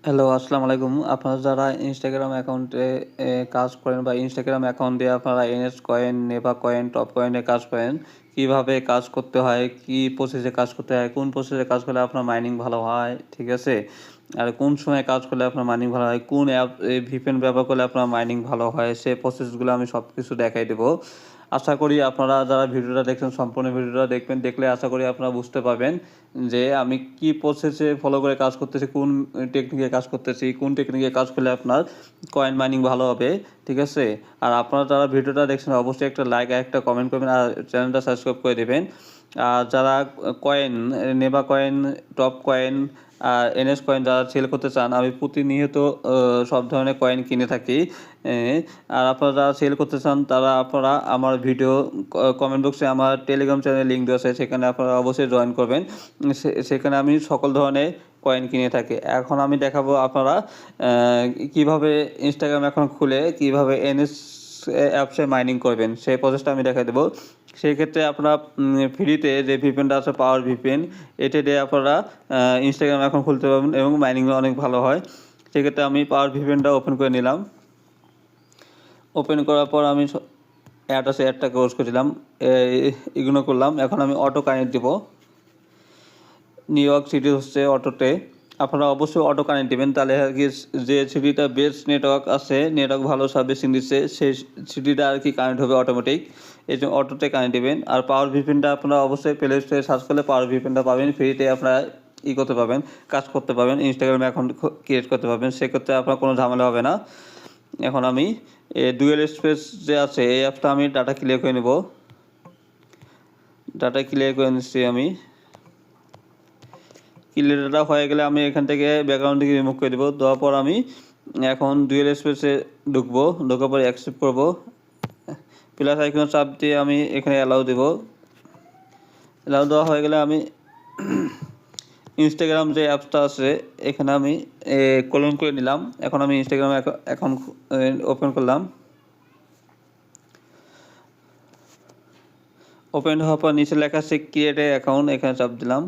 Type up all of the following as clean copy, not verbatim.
Hello, আসসালামু আলাইকুম। আপনারা যারা ইনস্টাগ্রাম অ্যাকাউন্টে কাজ করেন বা ইনস্টাগ্রাম অ্যাকাউন্ট দিয়ে আপনারা NS coin, Neva coin, top কয়েনে কাজ করেন, কিভাবে কাজ করতে হয়, কি প্রসেসে কাজ করতে হয়, কোন প্রসেসে কাজ করলে আপনার মাইনিং ভালো হয়, ঠিক আছে? আর কোন সময় কাজ করলে আপনার মাইনিং ভালো হয়, কোন অ্যাপ VPN ব্যবহার করলে আপনার মাইনিং ভালো হয়, সে প্রসেসগুলো আমি সবকিছু দেখাই দেবো। আশা করি আপনারা যারা ভিডিওটা দেখছেন সম্পূর্ণ ভিডিওটা দেখবেন। দেখলে আশা করি আপনারা বুঝতে পারবেন যে আমি কি প্রসেসে ফলো করে কাজ করতেছি, কোন টেকনিকে কাজ করতেছি, কোন টেকনিকে কাজ করলে আপনার কয়েন মাইনিং ভালো হবে, ঠিক আছে? আর আপনারা যারা ভিডিওটা দেখছেন অবশ্যই একটা লাইক আর একটা কমেন্ট করবেন আর চ্যানেলটা সাবস্ক্রাইব করে দেবেন। আর যারা coin, Neva coin, top coin, NS coin যারা সেল করতে চান, আমি প্রতিনিয়ত সব ধরনের কয়েন কিনে থাকি। আর আপনারা যারা সেল করতে চান তারা আপনারা আমার ভিডিও কমেন্ট বক্সে আমার টেলিগ্রাম চ্যানেলের লিঙ্ক দেওয়া আছে, সেখানে আপনারা অবশ্যই জয়েন করবেন। সেখানে আমি সকল ধরনের কয়েন কিনে থাকি। এখন আমি দেখাবো আপনারা কীভাবে ইনস্টাগ্রাম অ্যাকাউন্ট খুলে কীভাবে এনএস অ্যাপসে মাইনিং করবেন, সেই প্রসেসটা আমি দেখাই দেবো। সেই ক্ষেত্রে আপনারা ফ্রিতে যে ভিপিএনটা আছে, পাওয়ার ভিপিএন, এটা দিয়ে আপনারা ইনস্টাগ্রাম অ্যাকাউন্ট খুলতে পারবেন এবং মাইনিং অনেক ভালো হয়। সেক্ষেত্রে আমি পাওয়ার ভিপিএনটা ওপেন করে নিলাম। ওপেন করার পর আমি অ্যাড আছে, অ্যাডটা ক্লোজ করে দিলাম, ইগনোর করলাম। এখন আমি অটো কানেক্ট দেবো। নিউ ইয়র্ক সিটি হচ্ছে অটোতে, আপনারা অবশ্যই অটো কানেক্ট দেবেন, তাহলে আর কি যে সিটিটা বেস্ট নেটওয়ার্ক আছে, নেটওয়ার্ক ভালো সার্ভিসিং দিচ্ছে, সেই সিটিটা আর কি কানেক্ট হবে অটোমেটিক। এই জন্য অটোতে কানেক্ট দেবেন। আর পাওয়ার ভিপিএনটা আপনারা অবশ্যই প্লে স্টোরে সার্চ করলে পাওয়ার ভিপিএনটা পাবেন, ফ্রিতে আপনারা করতে পারবেন, কাজ করতে পারবেন, ইনস্টাগ্রাম অ্যাকাউন্ট ক্রিয়েট করতে পারবেন, সেক্ষেত্রে আপনার কোনো ঝামেলা হবে না। এখন আমি ডুয়েল স্পেস যে আছে এই অ্যাপটা আমি ডাটা ক্লিয়ার করে নেব। ডাটা ক্লিয়ার করে নিচ্ছি আমি। ক্লিয়ার ডাটা হয়ে গেলে আমি এখান থেকে ব্যাকগ্রাউন্ড থেকে রিমুভ করে দেবো। দেওয়ার পর আমি এখন ডুয়েল স্পেসে ঢুকবো। ঢোকার পর অ্যাকসেপ্ট করবো। প্লাস আইকনে চাপ দিয়ে আমি এখানে অ্যালাউ দেবো। অ্যালাউ দেওয়া হয়ে গেলে আমি ইনস্টাগ্রাম যে অ্যাপসটা আছে এখানে আমি কলন করে নিলাম। এখন আমি ইনস্টাগ্রাম অ্যাকাউন্ট ওপেন করলাম। ওপেন হওয়ার পর নিচে লেখা আছে ক্রিয়েট এ অ্যাকাউন্ট, এখানে চাপ দিলাম।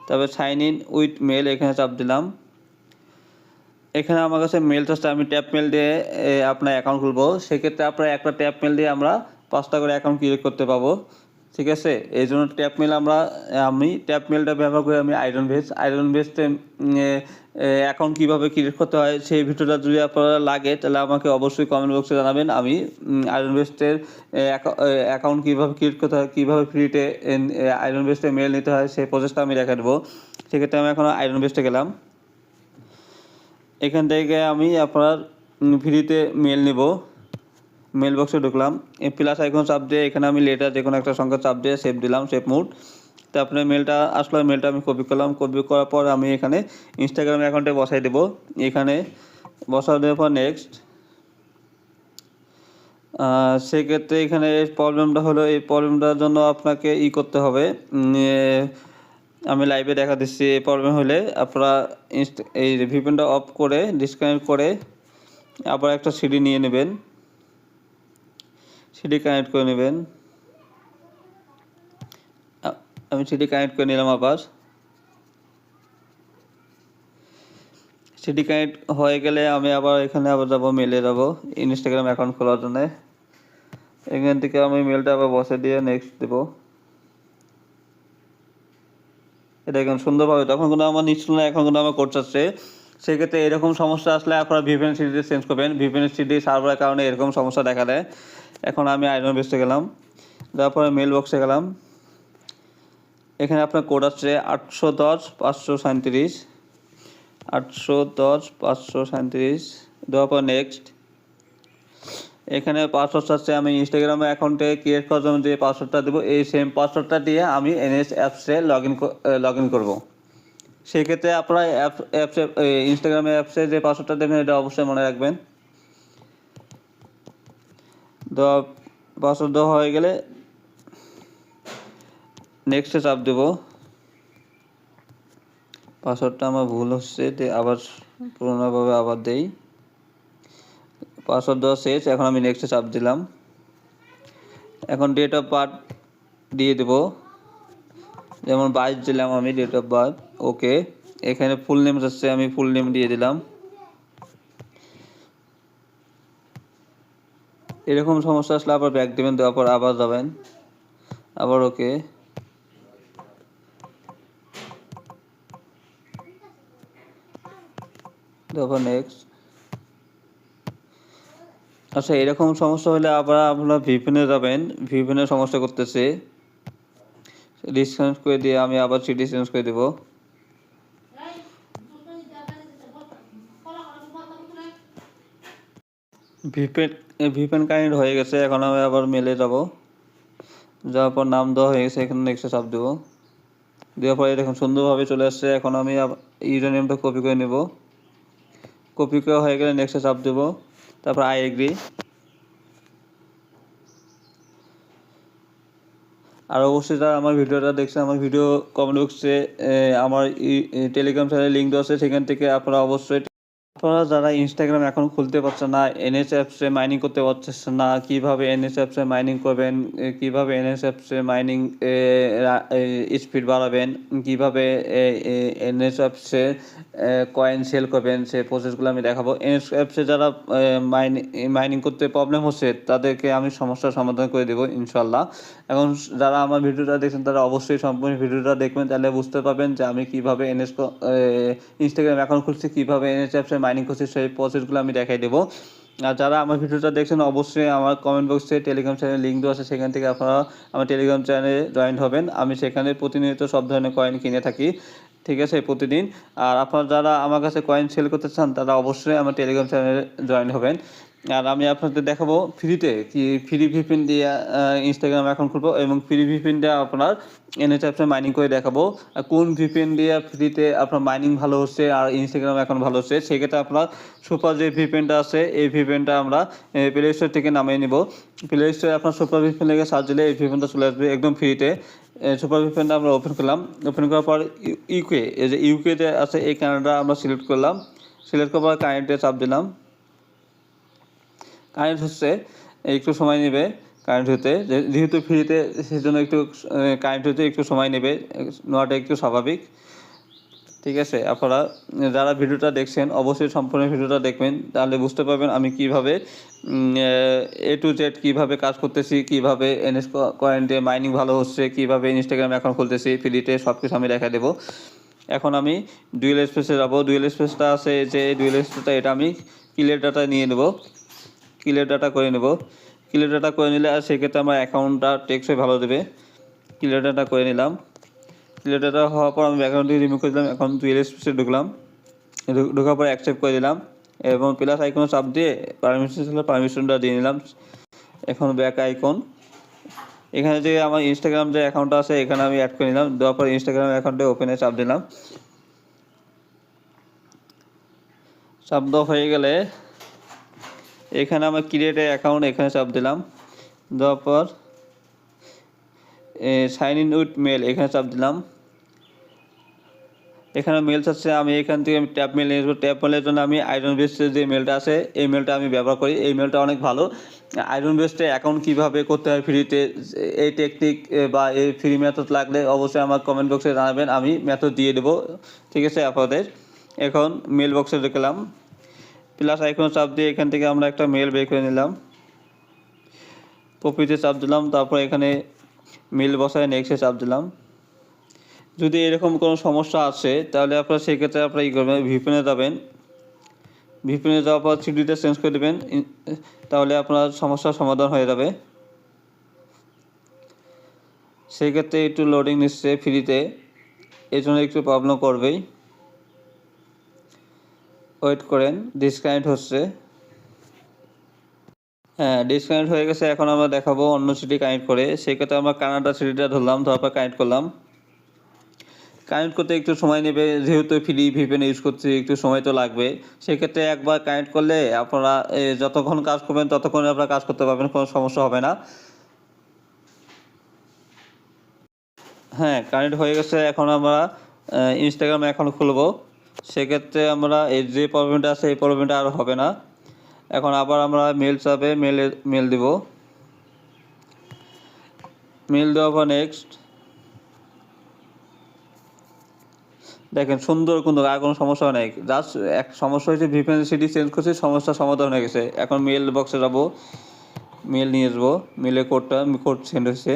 তারপর সাইন ইন উইথ মেল, এখানে চাপ দিলাম। এখানে আমার কাছে মেলটা আসছে, আমি ট্যাপ মেল দিয়ে আপনার অ্যাকাউন্ট খুলবো। সেক্ষেত্রে আপনার একটা ট্যাপ মেল দিয়ে আমরা 5টা করে অ্যাকাউন্ট ক্রিয়েট করতে পাবো, ঠিক আছে? এই জন্য ট্যাপ মেল আমি ট্যাপ মেলটা ব্যবহার করে আমি আয়রন বেস্টে অ্যাকাউন্ট কীভাবে ক্রিয়েট করতে হয় সেই ভিডিওটা যদি আপনারা লাগে তাহলে আমাকে অবশ্যই কমেন্ট বক্সে জানাবেন। আমি আয়রন বেস্টের অ্যাকাউন্ট কীভাবে ক্রিয়েট করতে হয়, কীভাবে ফ্রিতে আয়রন বেস্টে মেল নিতে হয় সেই প্রসেসটা আমি দেখা দেবো। সেক্ষেত্রে আমি এখন আয়রন বেস্টে গেলাম। এখান থেকে আমি আপনার ফ্রিতে মেল নেব। মেল বক্সে ঢুকলাম। এই প্লাস আইকন চাপ দিয়ে এখানে আমি লেটার যে কোনো একটা সংখ্যা চাপ দিয়ে সেভ দিলাম, সেভ মোড। তারপরে মেলটা আসলে মেলটা আমি কপি করলাম। কপি করার পর আমি এখানে ইনস্টাগ্রাম অ্যাকাউন্টে বসাই দেবো। এখানে বসা দেওয়ার পর নেক্সট। সেক্ষেত্রে এখানে প্রবলেমটা হলো, এই প্রবলেমটার জন্য আপনাকে করতে হবে। আমি লাইভে দেখা দিচ্ছি। এই প্রবলেম হলে আপনারা এই ভিপিএনটা অফ করে ডিসকানেক্ট করে আবার একটা সিডি নিয়ে নেবেন, সিডি কানেক্ট করে নেবেন। আমি সিডি কানেক্ট করে নিলাম। আবার সিডি কানেক্ট হয়ে গেলে আমি আবার এখানে আবার যাবো, মেলে যাবো ইনস্টাগ্রাম অ্যাকাউন্ট খোলার জন্য। এখান থেকে আমি মেলটা আবার বসে দিয়ে নেক্সট দেবো। এটা এখন সুন্দরভাবে, তখন কিন্তু আমার নিচ্ছিল না, এখন কিন্তু আমার কোড চাচ্ছে। সেক্ষেত্রে এরকম সমস্যা আসলে আপনারা ভিপিএন সিডি চেঞ্জ করবেন। ভিপিএন সিডি সার্ভারের কারণে এরকম সমস্যা দেখা দেয়। এখন আমি আয়রন বেস্টে গেলাম, তারপরে মেল বক্সে গেলাম। এখানে আপনার কোড আসছে 810-537, 810-537, দেওয়ার পর নেক্সট। এখানে পাসওয়ার্ড চাচ্ছে, আমি ইনস্টাগ্রামে অ্যাকাউন্টে ক্রিয়েট করার জন্য যে পাসওয়ার্ডটা দেবো এই সেম পাসওয়ার্ডটা দিয়ে আমি এনএস অ্যাপসে লগ ইন করবো। সেক্ষেত্রে আপনারা অ্যাপসে ইনস্টাগ্রামে অ্যাপসে যে পাসওয়ার্ডটা দেবেন এটা অবশ্যই মনে রাখবেন। পাসওয়ার্ড দেওয়া হয়ে গেলে নেক্সটে চাপ দেবো। পাসওয়ার্ডটা আমার ভুল হচ্ছে, আবার পুরোনোভাবে আবার দেই। পাসওয়ার্ড দেওয়া শেষ। এখন আমি নেক্সটে চাপ দিলাম। এখন ডেট অফ বার্থ দিয়ে দেবো, যেমন 22 দিলাম আমি ডেট অফ বার্থ। ওকে, এখানে ফুল নেম যাচ্ছে, আমি ফুল নেম দিয়ে দিলাম। এরকম সমস্যা আসলে আবার ব্যাক দেবেন, দেওয়ার পর আবার যাবেন, আবার ওকে। তারপর নেক্সট। আচ্ছা, এরকম সমস্যা হলে আবার আপনারা ভিপিএনে যাবেন। ভিপিএনের সমস্যা করতেছে, ডিসকানেক্ট করে দিয়ে আমি আবার সিটি চেঞ্জ করে দেবো। ভিপিএন কানেক্ট হয়ে গেছে। এখন আমি আবার মেলে যাব, যাওয়ার পর নাম দেওয়া হয়ে গেছে, এখানে নেক্সটে চাপ দেবো। দেওয়ার পরে দেখুন সুন্দরভাবে চলে আসছে। এখন আমি ইউজার নেমটা কপি করে নেব। কপি করা হয়ে গেলে নেক্সটে চাপ দেবো, তারপর আই এগ্রি। আর অবশ্যই যারা আমার ভিডিওটা দেখছেন, আমার ভিডিও কমেন্ট বক্সে আমার টেলিগ্রাম চ্যানেলের লিঙ্ক দেওয়া আছে, সেখান থেকে আপনারা অবশ্যই, আপনারা যারা ইনস্টাগ্রাম অ্যাকাউন্ট খুলতে পারছেন না, এনএস অ্যাপসে মাইনিং করতে পারছেন না, কীভাবে এনএস অ্যাপসে মাইনিং করবেন, কীভাবে এনএস অ্যাপসে মাইনিং স্পিড বাড়াবেন, কীভাবে এনএস অ্যাপসে কয়েন সেল করবেন, সেই প্রসেসগুলো আমি দেখাবো। এনএস অ্যাপসে যারা মাইনিং করতে প্রবলেম হচ্ছে তাদেরকে আমি সমস্যার সমাধান করে দেবো ইনশাল্লাহ। এখন যারা আমার ভিডিওটা দেখছেন তারা অবশ্যই সম্পূর্ণ ভিডিওটা দেখবেন, তাহলে বুঝতে পারবেন যে আমি কীভাবে ইনস্টাগ্রাম অ্যাকাউন্ট খুলছি, কীভাবে এনএস অ্যাপসে মাইনিং করছি, সেই প্রসেসগুলো আমি দেখাই দেবো। আর যারা আমার ভিডিওটা দেখছেন অবশ্যই আমার কমেন্ট বক্সে টেলিগ্রাম চ্যানেল লিঙ্ক দেওয়া আছে, সেখান থেকে আপনারা আমার টেলিগ্রাম চ্যানেলে জয়েন হবেন। আমি সেখানে প্রতিনিয়ত সব ধরনের কয়েন কিনে থাকি, ঠিক আছে, প্রতিদিন। আর আপনারা যারা আমার কাছে কয়েন সেল করতে চান তারা অবশ্যই আমার টেলিগ্রাম চ্যানেলে জয়েন হবেন। আর আমি আপনাদের দেখাবো ফ্রিতে কি ফ্রি ভিপিএন দিয়ে ইনস্টাগ্রাম অ্যাকাউন্ট খুলবো, এবং ফ্রি ভিপিএন দিয়ে আপনার এনএস অ্যাপসে মাইনিং করে দেখাবো কোন ভিপিএন দিয়ে ফ্রিতে আপনার মাইনিং ভালো হচ্ছে আর ইনস্টাগ্রাম অ্যাকাউন্ট ভালো হচ্ছে। সেক্ষেত্রে আপনার সুপার যে ভিপিএনটা আছে এই ভিপিএনটা আমরা প্লে স্টোর থেকে নামিয়ে নিব। প্লে স্টোরে আপনার সুপার ভিপিএন লেগে সার্চ দিলে এই ভিপিএনটা চলে আসবে একদম ফ্রিতে। সুপার ভিপিএনটা আমরা ওপেন করলাম, ওপেন করার পর ইউকে, এই যে ইউকেতে আছে এই কানাডা আমরা সিলেক্ট করলাম। সিলেক্ট করার পর কানেক্টে চাপ দিলাম। কারেন্ট হচ্ছে, একটু সময় নেবে কারেন্ট হতে, যেহেতু ফ্রিতে সেজন্য একটু কারেন্ট হতে একটু সময় নেবে, নেওয়াটা একটু স্বাভাবিক, ঠিক আছে। আপনারা যারা ভিডিওটা দেখছেন অবশ্যই সম্পূর্ণ ভিডিওটা দেখবেন, তাহলে বুঝতে পারবেন আমি কিভাবে এ টু জেড কীভাবে কাজ করতেছি, কীভাবে এনএস কয়েন দিয়ে মাইনিং ভালো হচ্ছে, কীভাবে ইনস্টাগ্রাম অ্যাকাউন্ট খুলতেছি ফ্রিতে, সব কিছু আমি দেখা দেবো। এখন আমি ডুয়েল স্পেসে যাবো। ডুয়েল স্পেসটা আছে যে ডুয়েল স্পেসটা, এটা আমি ক্লিয়ার ডাটা নিয়ে নেব, ক্লিয়ার ডাটা করে নেব। ক্লিয়ার ডাটা করে নিলে আর সেক্ষেত্রে আমার অ্যাকাউন্টটা টেকসই ভালো দেবে। ক্লিয়ার ডাটা করে নিলাম। ক্লিয়ার ডাটা হওয়ার পর আমি অ্যাকাউন্ট থেকে রিমুভ করে দিলাম। এখন ডুয়েল স্পেসে ঢুকলাম, ঢোকার পর অ্যাকসেপ্ট করে দিলাম এবং প্লাস আইকনে চাপ দিয়ে পারমিশন ছিল পারমিশনটা দিয়ে নিলাম। এখন ব্যাক আইকন, এখানে যে আমার ইনস্টাগ্রাম যে অ্যাকাউন্টটা আছে এখানে আমি অ্যাড করে নিলাম। দেওয়ার পর ইনস্টাগ্রাম অ্যাকাউন্টে ওপেনে চাপ দিলাম। চাপ দেওয়া হয়ে গেলে এখানে আমার ক্রিয়েট অ্যাকাউন্ট, এখানে চাপ দিলাম। দেওয়ার পর সাইন ইন উইথ মেল, এখানে চাপ দিলাম। এখানে মেল চাচ্ছে, আমি এখান থেকে ট্যাপ মেল নিয়ে আসবো। ট্যাপ মেলের জন্য আমি আয়রন বেস্টের যে মেলটা আছে এই মেলটা আমি ব্যবহার করি। এই মেলটা অনেক ভালো। আয়রন বেস্টে অ্যাকাউন্ট কীভাবে করতে হয় ফ্রিতে, এই টেকনিক বা এই ফ্রি মেথড লাগলে অবশ্যই আমার কমেন্ট বক্সে জানাবেন, আমি মেথড দিয়ে দেবো, ঠিক আছে আপনাদের। এখন মেল বক্সে ঢুকলাম, প্লাস আইকনে চাপ দিয়ে এখান থেকে আমরা একটা মেল বের করে নিলাম। কপিতে চাপ দিলাম, তারপর এখানে মেল বসায় নেক্সটে চাপ দিলাম। যদি এরকম কোনো সমস্যা আসে তাহলে আপনারা সেক্ষেত্রে আপনারা কী করবেন, ভিপিএনে যাবেন। ভিপিএনে যাওয়ার পর সিডিটা চেঞ্জ করে দেবেন, তাহলে আপনার সমস্যার সমাধান হয়ে যাবে। সেক্ষেত্রে একটু লোডিং নিচ্ছে ফ্রিতে, এই জন্য একটু প্রবলেম করবেই, ওয়েট করেন। ডিসকানেক্ট হচ্ছে, হ্যাঁ ডিসকানেক্ট হয়ে গেছে। এখন আমরা দেখাবো অন্য সিটি কানেক্ট করে। সেক্ষেত্রে আমরা কানাডা সিটিটা ধরলাম, ধরার পর কানেক্ট করলাম। কানেক্ট করতে একটু সময় নেবে, যেহেতু ফ্রি ভিপিএন ইউজ করছি একটু সময় তো লাগবে। সেক্ষেত্রে একবার কানেক্ট করলে আপনারা যতক্ষণ কাজ করবেন ততক্ষণ আপনারা কাজ করতে পারবেন, কোনো সমস্যা হবে না। হ্যাঁ কানেক্ট হয়ে গেছে। এখন আমরা ইনস্টাগ্রাম অ্যাকাউন্ট খুলবো। সেক্ষেত্রে আমরা এই যে প্রবলেমটা আছে এই প্রবলেমটা আর হবে না। এখন আবার আমরা মেল চাপে মেল দিব। মেল দেওয়ার পর নেক্সট, দেখেন সুন্দর কিন্তু আর কোনো সমস্যা নেই, জাস্ট এক সমস্যা হয়েছে ভিপিএন সিটি চেঞ্জ করছি, সমস্যার সমাধান হয়ে গেছে। এখন মেল বক্সে যাবো, মেল নিয়ে আসবো, মেলে কোড সেন্ড হয়েছে,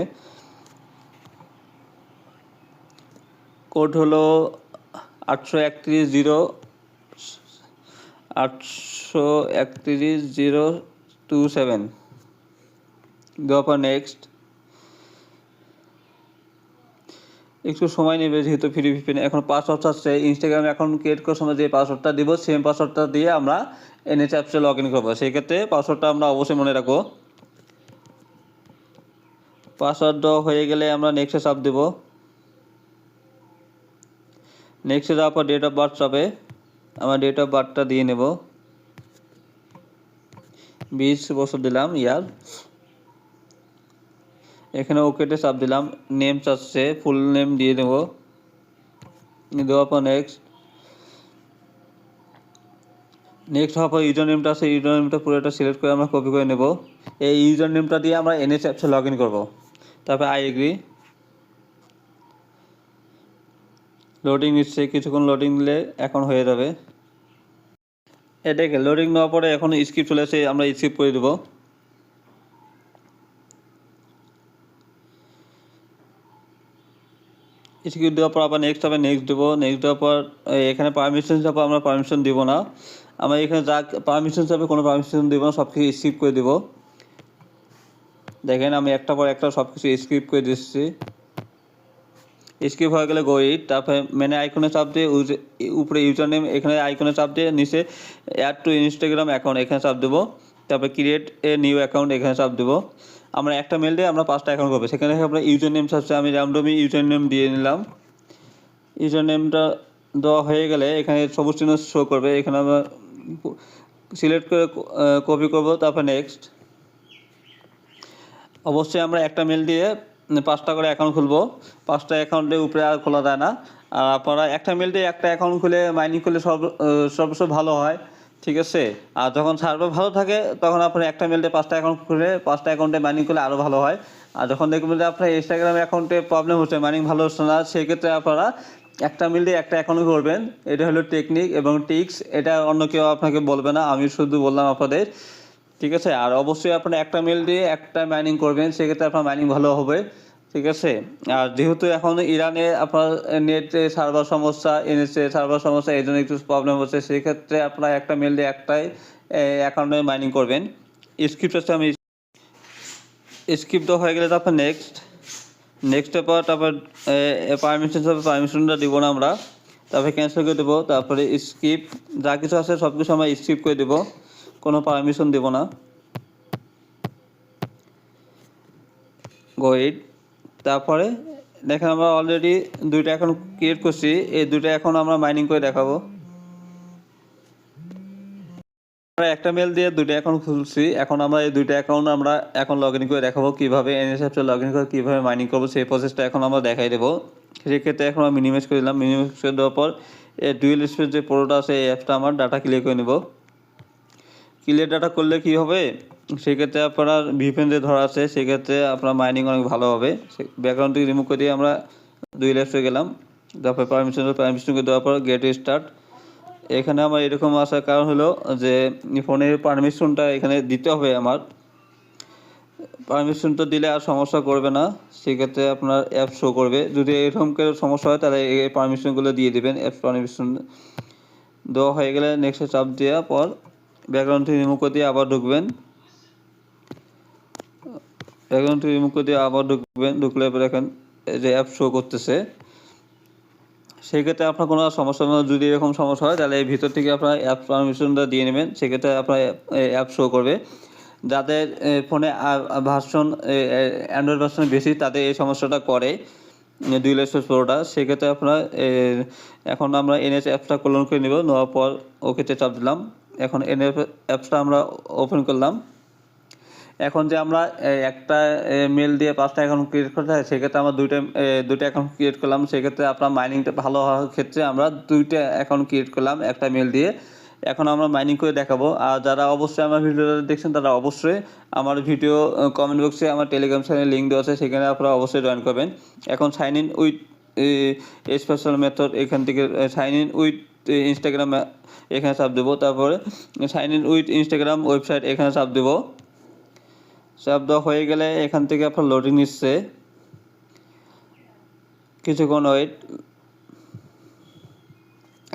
কোড হলো 831 দেওয়ার পর নেক্সট। একটু সময় নেবে যেহেতু ফ্রি ভিপিএন। এখন পাসওয়ার্ড চাচ্ছে, ইনস্টাগ্রাম অ্যাকাউন্ট ক্রিয়েট করার সময় যে পাসওয়ার্ডটা দিব সেম পাসওয়ার্ডটা দিয়ে আমরা এনএচ অ্যাপসে লগ ইন করবো। সেই ক্ষেত্রে পাসওয়ার্ডটা আমরা অবশ্যই মনে রাখবো। পাসওয়ার্ড দেওয়া হয়ে গেলে আমরা নেক্সটে চাপ দেব। নেক্সটে যাওয়ার পর ডেট অফ বার্থ চাপে আমার ডেট অফ বার্থটা দিয়ে নেব, 20 বছর দিলাম ইয়ার। এখানে ওকেতে চাপ দিলাম, নেম চাচ্ছে, ফুল নেম দিয়ে নেব, দেওয়ার পর নেক্সট। নেক্সট হওয়ার পর ইউজার নেমটা আছে, ইউজার নেমটা পুরোটা সিলেক্ট করে আমরা কপি করে নেব। এই ইউজার নেমটা দিয়ে আমরা এনএচ অ্যাপসে লগ ইন করবো। তারপর আই এগ্রি। লোডিং নিচ্ছে, কিছুক্ষণ লোডিং দিলে এখন হয়ে যাবে। দেখে লোডিং নেওয়ার পরে এখন স্কিপ চলে আসে, আমরা স্কিপ করে দেবো। স্কিপ দেওয়ার পর আবার নেক্সট হবে, নেক্সট দেবো। নেক্সট দেওয়ার পর এখানে পারমিশন যাবো, আমরা পারমিশন দিব না। আমরা এখানে যা পারমিশন যাবে কোনো পারমিশন দিব না, সব কিছু স্কিপ করে দেবো। দেখেন আমি একটা পর একটা সব কিছু স্কিপ করে দিচ্ছি। স্কিপ হয়ে গেলে গো ইট, তারপরে মেনে আইকনে চাপ দিয়ে উপরে ইউজার নেম, এখানে আইকনে চাপ দিয়ে নিচে অ্যাড টু ইনস্টাগ্রাম অ্যাকাউন্ট এখানে চাপ দেবো। তারপরে ক্রিয়েট এ নিউ অ্যাকাউন্ট এখানে চাপ দেবো। আমরা একটা মেল দিয়ে আমরা 5টা অ্যাকাউন্ট করবো। সেখানে আমরা ইউজার নেম চাচ্ছে, আমি র্যান্ডমলি ইউজার নেম দিয়ে নিলাম। ইউজার নেমটা দেওয়া হয়ে গেলে এখানে সবুজ চিহ্ন শো করবে, এখানে আমরা সিলেক্ট করে কপি করব। তারপর নেক্সট। অবশ্যই আমরা একটা মেল দিয়ে 5টা করে অ্যাকাউন্ট খুলবো। 5টা অ্যাকাউন্টের উপরে আর খোলা যায় না। আর আপনারা একটা মেল দিয়ে একটা অ্যাকাউন্ট খুলে মাইনিং করলে সবচেয়ে ভালো হয়, ঠিক আছে। আর যখন সার্ভার ভালো থাকে তখন আপনার একটা মেল দিয়ে 5টা অ্যাকাউন্ট খুলে 5টা অ্যাকাউন্টে মাইনিং করলে আরও ভালো হয়। আর যখন দেখবেন যে আপনার ইনস্টাগ্রাম অ্যাকাউন্টে প্রবলেম হচ্ছে, মাইনিং ভালো হচ্ছে না, সেক্ষেত্রে আপনারা একটা মেল দিয়ে একটা অ্যাকাউন্ট করবেন। এটা হলো টেকনিক এবং টিক্স, এটা অন্য কেউ আপনাকে বলবে না, আমি শুধু বললাম আপনাদের, ঠিক আছে। আর অবশ্যই আপনারা একটা মেল দিয়ে একটা মাইনিং করবেন, সেক্ষেত্রে আপনার মাইনিং ভালো হবে, ঠিক আছে। আর যেহেতু এখন ইরানে আপনার নেটে সার্ভার সমস্যা, এনএসএ সার্ভার সমস্যা, এই জন্য একটু প্রবলেম হচ্ছে, সেক্ষেত্রে আপনারা একটা মেল দিয়ে একটাই অ্যাকাউন্টে মাইনিং করবেন। স্ক্রিপ্ট আছে, আমি স্কিপ দেওয়া হয়ে গেলে তারপর নেক্সটের পর তারপর পারমিশন হবে, পারমিশনটা দিব না আমরা, তারপরে ক্যান্সেল করে দেবো। তারপরে স্কিপ, যা কিছু আছে সব কিছু আমরা স্কিপ করে দেবো, কোনো পারমিশন দেবো না। গো ইট। তারপরে দেখেন আমরা অলরেডি 2টা অ্যাকাউন্ট ক্রিয়েট করছি, এই 2টা অ্যাকাউন্ট আমরা মাইনিং করে দেখাবো। আমরা একটা মেল দিয়ে 2টা অ্যাকাউন্ট খুলছি, এখন আমরা এই 2টা অ্যাকাউন্ট আমরা এখন লগ ইন করে দেখাবো কীভাবে এনএস অ্যাপসে লগ ইন করে কীভাবে মাইনিং করবো, সেই প্রসেসটা এখন আমরা দেখাই দেবো। সেক্ষেত্রে এখন আমরা মিনিমাইজ করে দিলাম, মিনিমাইজ করে দেওয়ার পর এই ডুয়েল স্পেস যে প্রোটা আছে এই অ্যাপসটা আমার ডাটা ক্লিয়ার করে নেব। ক্লিয়ার ডাটা করলে কী হবে, সেক্ষেত্রে আপনার ভিপিএন যে ধরা আছে সেক্ষেত্রে আপনার মাইনিং অনেক ভালো হবে। ব্যাকগ্রাউন্ড থেকে রিমুভ করে দিয়ে আমরা ডুয়েল অ্যাপসে গেলাম, তারপর পারমিশন করে দেওয়ার পর গেট স্টার্ট। এখানে আমার এরকম আসার কারণ হলো যে ফোনের পারমিশনটা এখানে দিতে হবে আমার। পারমিশনটা দিলে আর সমস্যা করবে না, সেক্ষেত্রে আপনার অ্যাপ শো করবে। যদি এরকম করে সমস্যা হয় তাহলে এই পারমিশনগুলো দিয়ে দেবেন। অ্যাপস পারমিশন দেওয়া হয়ে গেলে নেক্সটে চাপ দেওয়ার পর ব্যাকগ্রাউন্ড থেকে রিমুভ করে দিয়ে আবার ঢুকবেন। ব্যাকগ্রাউন্ড থেকে রিমুভ করে দিয়ে আবার ঢুকলে দেখেন যে অ্যাপ শো করতেছে। সেক্ষেত্রে আপনার কোনো সমস্যা না, যদি এরকম সমস্যা হয় তাহলে এই ভিতর থেকে আপনার অ্যাপ পারমিশনটা দিয়ে নেবেন, সেক্ষেত্রে আপনার অ্যাপ শো করবে। যাদের ফোনে ভার্সন অ্যান্ড্রয়েড ভার্সন বেশি তাদের এই সমস্যাটা করে ডুয়েল স্পেস প্রোটা। সেক্ষেত্রে আপনার এখন আমরা এনএস অ্যাপসটা ক্লোন করে নেব, নেওয়ার পর ওকেতে চাপ দিলাম। এখন এনএস অ্যাপসটা আমরা ওপেন করলাম। এখন যে আমরা একটা মেল দিয়ে 5টা অ্যাকাউন্ট ক্রিয়েট করতে হয়, সেক্ষেত্রে আমরা দুইটা অ্যাকাউন্ট ক্রিয়েট করলাম। সেক্ষেত্রে আপনার মাইনিংটা ভালো হওয়ার ক্ষেত্রে আমরা 2টা অ্যাকাউন্ট ক্রিয়েট করলাম একটা মেল দিয়ে। এখন আমরা মাইনিং করে দেখাবো। আর যারা অবশ্যই আমার ভিডিওটা দেখছেন তারা অবশ্যই আমার ভিডিও কমেন্ট বক্সে আমার টেলিগ্রাম চ্যানেল লিঙ্ক দেওয়া আছে, সেখানে আপনারা অবশ্যই জয়েন করবেন। এখন sign in with special method এখান থেকে সাইন ইন উইথ ইনস্টাগ্রাম এখানে চাপ দেবো। তারপরে sign in with Instagram website এখানে চাপ দেবো। চাপ দেওয়া হয়ে গেলে এখান থেকে আপনার লোডিং নিচ্ছে, কিছুক্ষণ ওয়েট।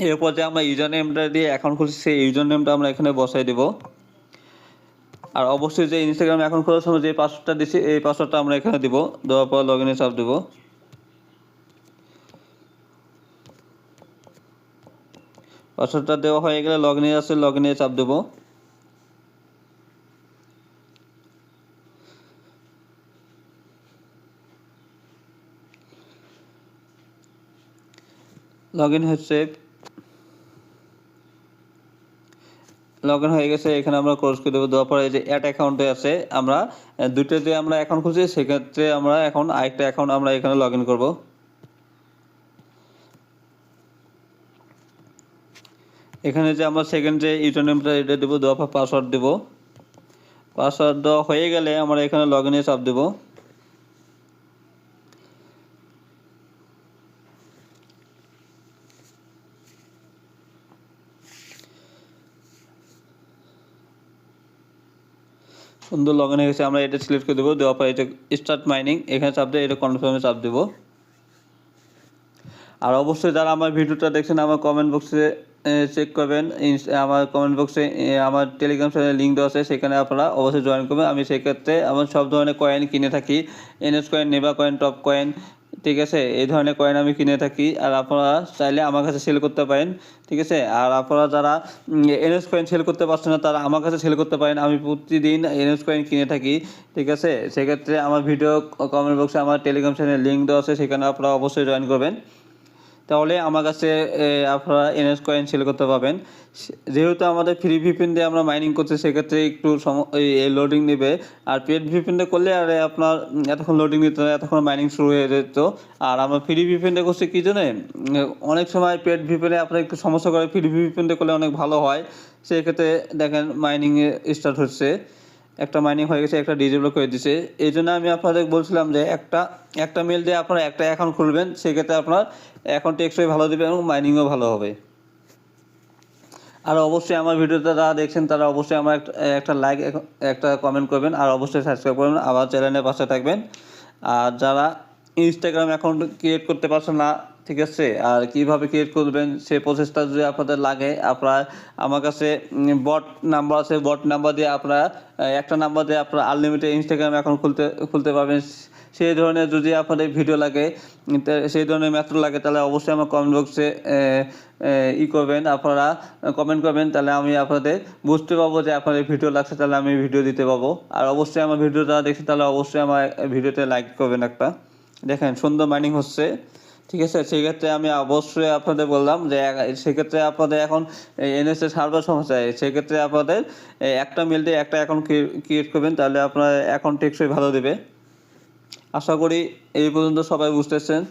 এরপর যে আমরা ইউজার নেমটা দিয়ে অ্যাকাউন্ট খুলছি সেই ইউজার নেমটা আমরা এখানে বসাই দেব। আর অবশ্যই যে ইনস্টাগ্রাম অ্যাকাউন্ট খোলার সময় যে পাসওয়ার্ডটা দিচ্ছি এই পাসওয়ার্ডটা আমরা এখানে দিব। দেওয়ার পর লগ ইনে চাপ দেবো। পাসওয়ার্ডটা দেওয়া হয়ে গেলে লগ ইনে আছে, লগ ইনে চাপ দেবো। লগ ইন হচ্ছে, লগ ইন হয়ে গেছে। এখানে আমরা ক্লোজ করে দেবো। দেওয়ার পরে এই যে অ্যাড অ্যাকাউন্টে আছে, আমরা দুটো যে আমরা অ্যাকাউন্ট খুলছি সেক্ষেত্রে আমরা এখন আরেকটা অ্যাকাউন্ট আমরা এখানে লগ ইন করবো। এখানে যে আমরা সেকেন্ড যে ইউজার নেমটা এটা দেবো, দেওয়ার পর পাসওয়ার্ড দেবো। পাসওয়ার্ড দেওয়া হয়ে গেলে আমরা এখানে লগ ইনে চাপ দেবো। সুন্দর লগ ইন হয়ে গেছে, আমরা এটা সিলেক্ট করে দেবো। দেওয়ার পর এটা স্টার্ট মাইনিং এখানে চাপ দিয়ে এটা কনফার্মে চাপ দেবো। আর অবশ্যই যারা আমার ভিডিওটা দেখছেন আমার কমেন্ট বক্সে চেক করবেন। আমার কমেন্ট বক্সে আমার টেলিগ্রাম চ্যানেলের লিঙ্ক দেওয়া আছে, সেখানে আপনারা অবশ্যই জয়েন করবেন। আমি সেক্ষেত্রে আমার সব ধরনের কয়েন কিনে থাকি, NS coin, Neva coin, top coin, ঠিক আছে, এই ধরনের কয়েন আমি কিনে থাকি। আর আপনারা চাইলে আমার কাছে সেল করতে পারেন, ঠিক আছে। আর আপনারা যারা এনএস কয়েন সেল করতে পারছেন না তারা আমার কাছে সেল করতে পারেন। আমি প্রতিদিন এনএস কয়েন কিনে থাকি, ঠিক আছে। সেক্ষেত্রে আমার ভিডিও কমেন্ট বক্সে আমার টেলিগ্রাম চ্যানেলের লিঙ্ক দেওয়া আছে, সেখানে আপনারা অবশ্যই জয়েন করবেন। তাহলে আমার কাছে আপনারা এনএস কয়েন সেল করতে পারবেন। যেহেতু আমাদের ফ্রি ভিপিএন দিয়ে আমরা মাইনিং করছি সেক্ষেত্রে একটু লোডিং নেবে। আর পেড ভিপিএন দিয়ে করলে আর আপনার এতক্ষণ লোডিং নিতে এতক্ষণ মাইনিং শুরু হয়ে যেত। আর আমরা ফ্রি ভিপিএন দিয়ে করছি কী জন্য, অনেক সময় পেড ভিপিএনে আপনার একটু সমস্যা করে, ফ্রি ভিপিএন দিয়ে করলে অনেক ভালো হয়। সেক্ষেত্রে দেখেন মাইনিংয়ে স্টার্ট হচ্ছে, একটা মাইনিং হয়ে গেছে, একটা ডিজেবল করে দিছে। এই জন্য আমি আপনাদের বলছিলাম যে একটা মেল দিয়ে আপনারা একটা অ্যাকাউন্ট খুলবেন, সেক্ষেত্রে আপনার অ্যাকাউন্ট টেকসই ভালো দেবে এবং মাইনিংও ভালো হবে। আর অবশ্যই আমার ভিডিওটা যারা দেখছেন তারা অবশ্যই আমার একটা লাইক, একটা কমেন্ট করবেন, আর অবশ্যই সাবস্ক্রাইব করবেন, আমার চ্যানেলের পাশে থাকবেন। আর যারা ইনস্টাগ্রাম অ্যাকাউন্ট ক্রিয়েট করতে পারছেন না, ঠিক আছে, আর কিভাবে ক্রিয়েট করবেন সেই প্রসেসটা যদি আপনাদের লাগে, আপনারা আমার কাছে বট নাম্বার আছে, বট নাম্বার দিয়ে আপনারা একটা নাম্বার দিয়ে আপনারা আনলিমিটেড ইনস্টাগ্রাম অ্যাকাউন্ট খুলতে পারবেন। সেই ধরনের যদি আপনাদের ভিডিও লাগে, সেই ধরনের মেথড লাগে, তাহলে অবশ্যই আমার কমেন্ট বক্সে করবেন, আপনারা কমেন্ট করবেন, তাহলে আমি আপনাদের বুঝতে পারবো যে আপনাদের ভিডিও লাগছে, তাহলে আমি ভিডিও দিতে পারবো। আর অবশ্যই আমার ভিডিও যারা দেখছে তাহলে অবশ্যই আমার ভিডিওতে লাইক করবেন একটা। দেখেন সুন্দর মাইনিং হচ্ছে, ঠিক আছে। সেক্ষেত্রে আমি অবশ্যই আপনাদের বললাম যে সেক্ষেত্রে আপনাদের এখন এনএসএ সার্ভার সমস্যা, সেক্ষেত্রে আপনাদের একটা মেল দিয়ে একটা অ্যাকাউন্ট ক্রিয়েট করবেন, তাহলে আপনার অ্যাকাউন্ট টেকসই ভালো দেবে। আশা করি এই পর্যন্ত সবাই বুঝতেছেন।